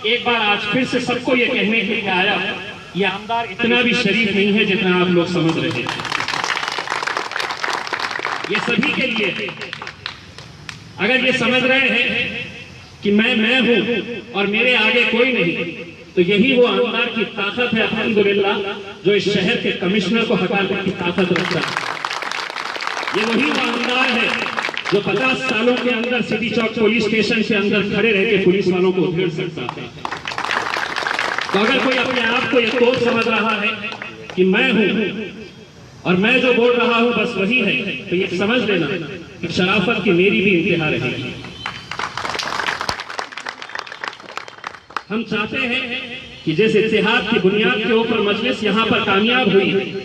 एक बार आज फिर से सबको ये कहने के लिए आया, ये आमदार इतना भी शरीफ नहीं है जितना आप लोग समझ रहे हैं। ये सभी के लिए, अगर ये समझ रहे हैं कि मैं हूं और मेरे आगे कोई नहीं, तो यही वो आमदार की ताकत है अल्हम्दुलिल्लाह, जो इस शहर के कमिश्नर को हटाने की ताकत रखता है। ये वही वो आमदार है जो 50 सालों के अंदर सिटी चौक पुलिस स्टेशन के अंदर खड़े रह के पुलिस वालों को उधेड़ सकता है। तो अगर कोई अपने आप को ये तोप समझ रहा है कि मैं हूं और मैं जो बोल रहा हूं बस वही है, तो ये समझ लेना कि शराफत की मेरी भी इंतहा रहेगी। हम चाहते हैं कि जिस इत्तेहाद की बुनियाद के ऊपर मजलिस यहाँ पर कामयाब हुई,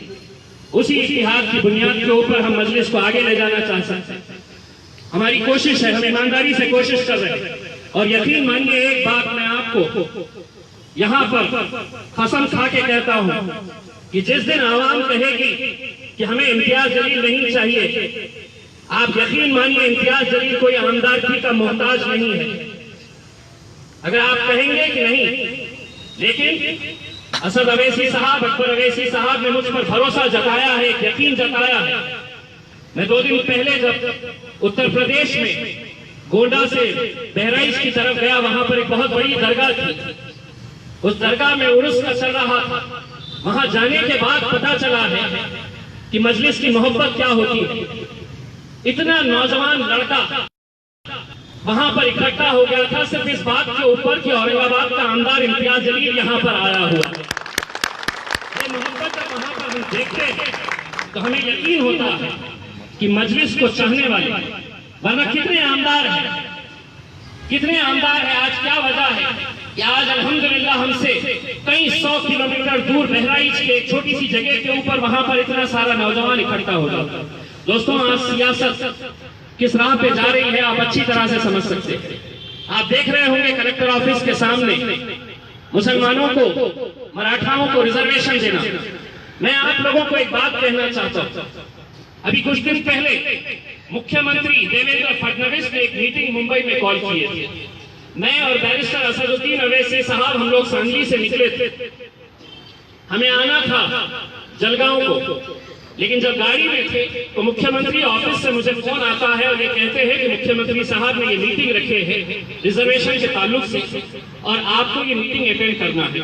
उसी इत्तेहाद की बुनियाद के ऊपर हम मजलिस को आगे ले जाना चाह सकते हैं। हमारी कोशिश है, हम ईमानदारी से कोशिश कर रहे हैं। और यकीन मानिए, एक बात मैं आपको यहाँ पर कसम खा के कहता हूँ कि जिस दिन आवाम कहेगी कि हमें इम्तियाज जलील नहीं चाहिए, आप यकीन मानिए इम्तियाज जलील कोई आमदारगी का मोहताज नहीं है। अगर आप कहेंगे कि नहीं, लेकिन असद अवैसी साहब, अकबर अवैसी साहब ने मुझ पर भरोसा जताया है, यकीन जताया है। मैं 2 दिन पहले जब उत्तर प्रदेश में गोंडा से बहराइच की तरफ गया, वहां पर एक बहुत बड़ी दरगाह थी। उस दरगाह में उर्स का चल रहा था। वहां जाने के बाद पता चला है कि मजलिस की मोहब्बत क्या होती है। इतना नौजवान लड़का वहां पर इकट्ठा हो गया था सिर्फ इस बात के ऊपर कि औरंगाबाद का आमदार इम्तियाज जलील यहां पर आया हुआ। ये मोहब्बत जब वहां पर हम देखते हैं तो हमें यकीन होता है कि मजलिस को चाहने वाले, वरना कितने आमदार हैं, कितने आमदार हैं। आज क्या वजह है कि आज अल्हम्दुलिल्लाह हमसे कई 100 किलोमीटर दूर बहराइच के एक छोटी सी जगह के ऊपर वहां पर इतना सारा नौजवान इकट्ठा हो जाता है। दोस्तों, आज सियासत किस राह पे जा रही है आप अच्छी तरह से समझ सकते हैं। आप देख रहे होंगे कलेक्टर ऑफिस के सामने मुसलमानों को, मराठाओं को रिजर्वेशन देना। मैं आप लोगों को एक बात कहना चाहता हूं। अभी कुछ दिन पहले मुख्यमंत्री देवेंद्र फडणवीस ने एक मीटिंग मुंबई में कॉल किए थे। मैं और बैरिस्टर असदुद्दीन अवैसी साहब हम लोग सांगली से निकले थे। हमें आना था जलगांव को, लेकिन जब गाड़ी में थे तो मुख्यमंत्री ऑफिस से मुझे फोन आता है और ये कहते हैं कि मुख्यमंत्री साहब ने ये मीटिंग रखे हैं रिजर्वेशन के ताल्लुक से और आपको ये मीटिंग अटेंड करना है।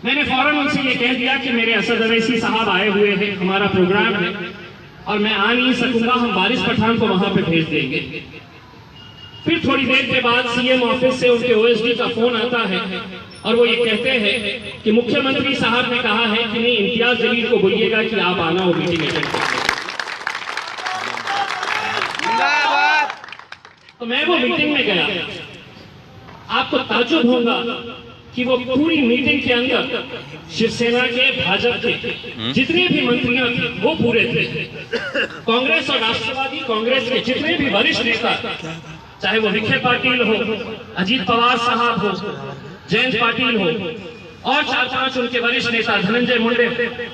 मैंने फौरन उनसे ये कह दिया कि मेरे असद अवैसी साहब आए हुए हैं, हमारा प्रोग्राम है और मैं आ नहीं सकूंगा, हम वारिस पठान को वहां पे भेज देंगे। फिर थोड़ी देर के बाद सीएम ऑफिस से उनके ओएसडी का फोन आता है और वो ये कहते हैं कि मुख्यमंत्री साहब ने कहा है कि नहीं, इम्तियाज जलील को बोलिएगा कि आप आना हो मीटिंग अटेंड करने। तो मैं वो मीटिंग में गया। आपको ताज्जुब होगा कि वो पूरी मीटिंग के अंदर शिवसेना के, भाजपा के जितने भी मंत्रियां थे वो पूरे थे। कांग्रेस और राष्ट्रवादी कांग्रेस के जितने भी वरिष्ठ नेता, चाहे वो विखे पाटिल हो, अजीत पवार साहब हो, जयंत पाटिल हो और 4-5 उनके वरिष्ठ नेता, धनंजय मुंडे,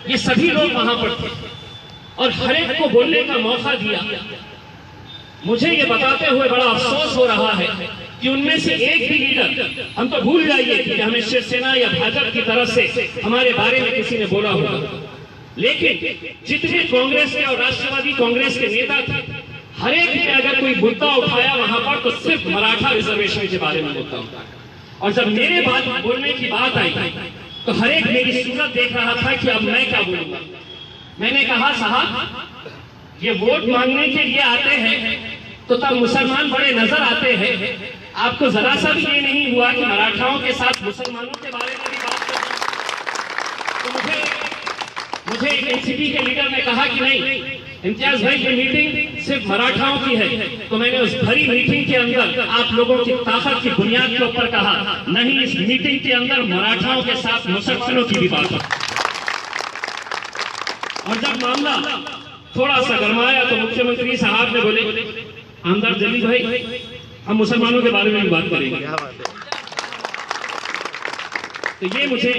ये सभी लोग वहां पर थे और हर एक को बोलने का मौका दिया। मुझे ये बताते हुए बड़ा अफसोस हो रहा है कि उनमें से एक भी लीडर, हम तो भूल जाइए कि हमें शिवसेना या भाजपा की तरफ से हमारे बारे में किसी ने बोला होगा, लेकिन जितने कांग्रेस के और राष्ट्रवादी कांग्रेस के नेता थे, हर एक ने अगर कोई मुद्दा उठाया वहां पर तो सिर्फ मराठा रिजर्वेशन के बारे में मुद्दा उठाया। और जब मेरे बात बोलने की बात आई तो हर एक मेरी सूरत देख रहा था कि अब मैं क्या बोलूंगा। मैंने कहा, साहब ये वोट मांगने के लिए आते हैं तो तब मुसलमान बड़े नजर आते हैं, आपको जरा सा भी ये नहीं हुआ कि मराठाओं के साथ मुसलमानों के बारे में भी बात करना। तो मुझे एनसीपी के लीडर ने कहा कि नहीं, इम्तियाज भाई की मीटिंग सिर्फ मराठाओं की है। तो मैंने उस भरी मीटिंग के अंदर आप लोगों की ताकत की बुनियाद के ऊपर कहा, नहीं, इस मीटिंग के अंदर मराठाओं के साथ मुसलमानों की भी बात है। और जब मामला थोड़ा सा गरमाया तो मुख्यमंत्री साहब ने बोले, आमदार जलील भाई, हम मुसलमानों के बारे में भी बात करेंगे। तो ये मुझे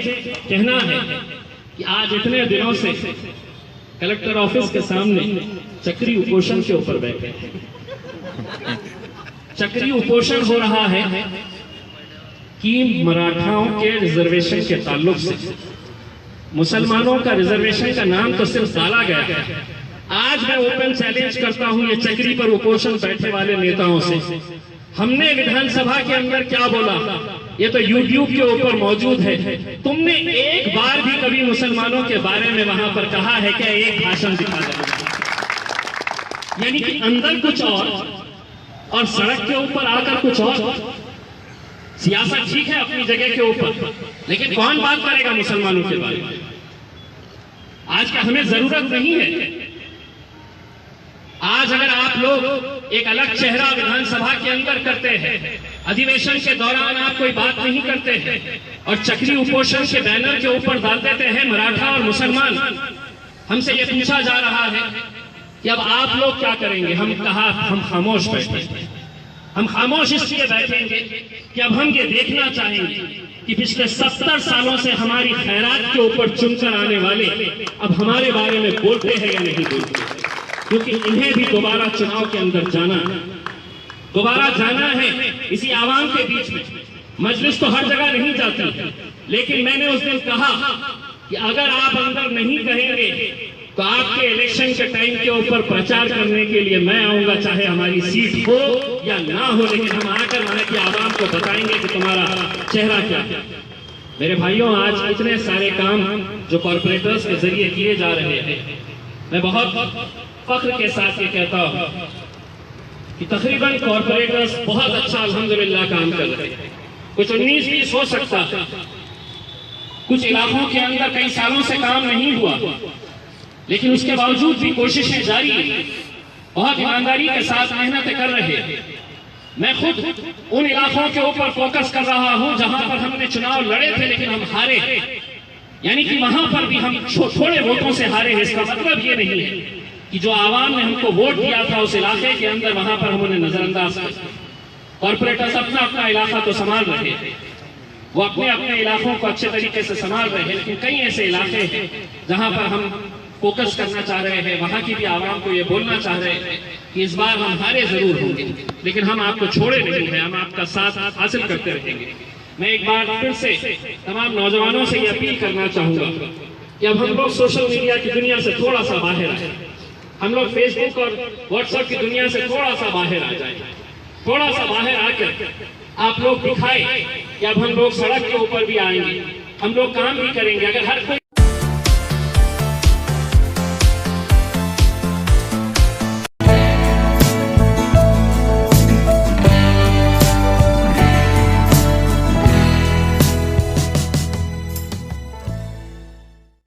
कहना है कि आज इतने दिनों से कलेक्टर ऑफिस के सामने चक्री उपोषण के ऊपर बैठे हैं। चक्री उपोषण हो रहा है कि मराठाओं के रिजर्वेशन के ताल्लुक से मुसलमानों का रिजर्वेशन का नाम तो सिर्फ डाला गया है। आज मैं ओपन चैलेंज करता हूं ये चक्री पर उपोषण बैठे वाले नेताओं से, हमने विधानसभा के अंदर क्या बोला ये तो यूट्यूब के ऊपर मौजूद है। तुमने एक बार भी कभी मुसलमानों के बारे में वहां पर कहा है क्या? एक भाषण दिखा दो। यानी कि अंदर कुछ और सड़क के ऊपर आकर कुछ और। सियासत ठीक है अपनी जगह के ऊपर, लेकिन कौन बात करेगा मुसलमानों के बारे में? आज का हमें जरूरत नहीं है। आज अगर आप लोग एक अलग चेहरा विधानसभा के अंदर करते हैं, अधिवेशन के दौरान आप कोई बात नहीं करते हैं और चक्री उपोषण के बैनर के ऊपर डाल देते हैं मराठा और मुसलमान, हमसे ये पूछा जा रहा है कि अब आप लोग क्या करेंगे? हम कहा हम खामोश बैठे। हम खामोश इसलिए बैठेंगे कि अब हम ये देखना चाहेंगे कि पिछले 70 सालों से हमारी खैरात के ऊपर चुनकर आने वाले अब हमारे बारे में बोलते हैं या नहीं बोलते, क्योंकि इन्हें भी दोबारा चुनाव के अंदर जाना है इसी आवाम के बीच में। मजलिस तो हर जगह नहीं जाती, लेकिन मैंने उस दिन कहा कि अगर आप अंदर नहीं कहेंगे तो आपके इलेक्शन के टाइम के ऊपर प्रचार करने के लिए मैं आऊंगा, चाहे हमारी सीट हो या ना हो, लेकिन हम आकर वहां की आवाम को बताएंगे कि तुम्हारा चेहरा क्या है। मेरे भाइयों, आज इतने सारे काम जो कॉर्पोरेटर्स के जरिए किए जा रहे हैं, मैं बहुत फख्र के साथ ये कहता हूं कि तकरीबन कॉर्पोरेटर्स बहुत अच्छा अल्हम्दुलिल्लाह काम कर रहे हैं। कुछ 19-20 हो सकता है, कुछ इलाकों के अंदर कई सालों से काम नहीं हुआ, लेकिन उसके बावजूद भी कोशिशें जारी हैं, बहुत ईमानदारी के साथ मेहनत कर रहे हैं। मैं खुद उन इलाकों के ऊपर फोकस कर रहा हूं जहां पर हमने चुनाव लड़े थे लेकिन हम हारे, यानी कि वहां पर भी हम थोड़े वोटों से हारे हैं। इसका मतलब ये नहीं है कि जो आवाम ने हमको वोट दिया था उस इलाके के अंदर वहां पर हम उन्हें नजरअंदाज कर। कॉर्पोरेटर्स अपना अपना इलाका तो संभाल रहे हैं, वो अपने अपने इलाकों को अच्छे तरीके से संभाल रहे हैं, लेकिन कई ऐसे इलाके हैं जहां पर हम फोकस करना चाह रहे हैं, वहां की भी आवाम को ये बोलना चाह रहे हैं कि इस बार हम हारे जरूर होंगे, लेकिन हम आपको छोड़े नहीं हैं, हम आपका साथ हासिल करते रहेंगे। मैं एक बार फिर से तमाम नौजवानों से ये अपील करना चाहूंगा कि अब हम लोग सोशल मीडिया की दुनिया से थोड़ा सा बाहर आए, हम लोग फेसबुक और व्हाट्सएप की दुनिया से थोड़ा सा बाहर आ जाए। थोड़ा सा बाहर आकर आप लोग दिखाए कि अब हम लोग सड़क के ऊपर भी आएंगे, हम लोग काम भी करेंगे। अगर हर कोई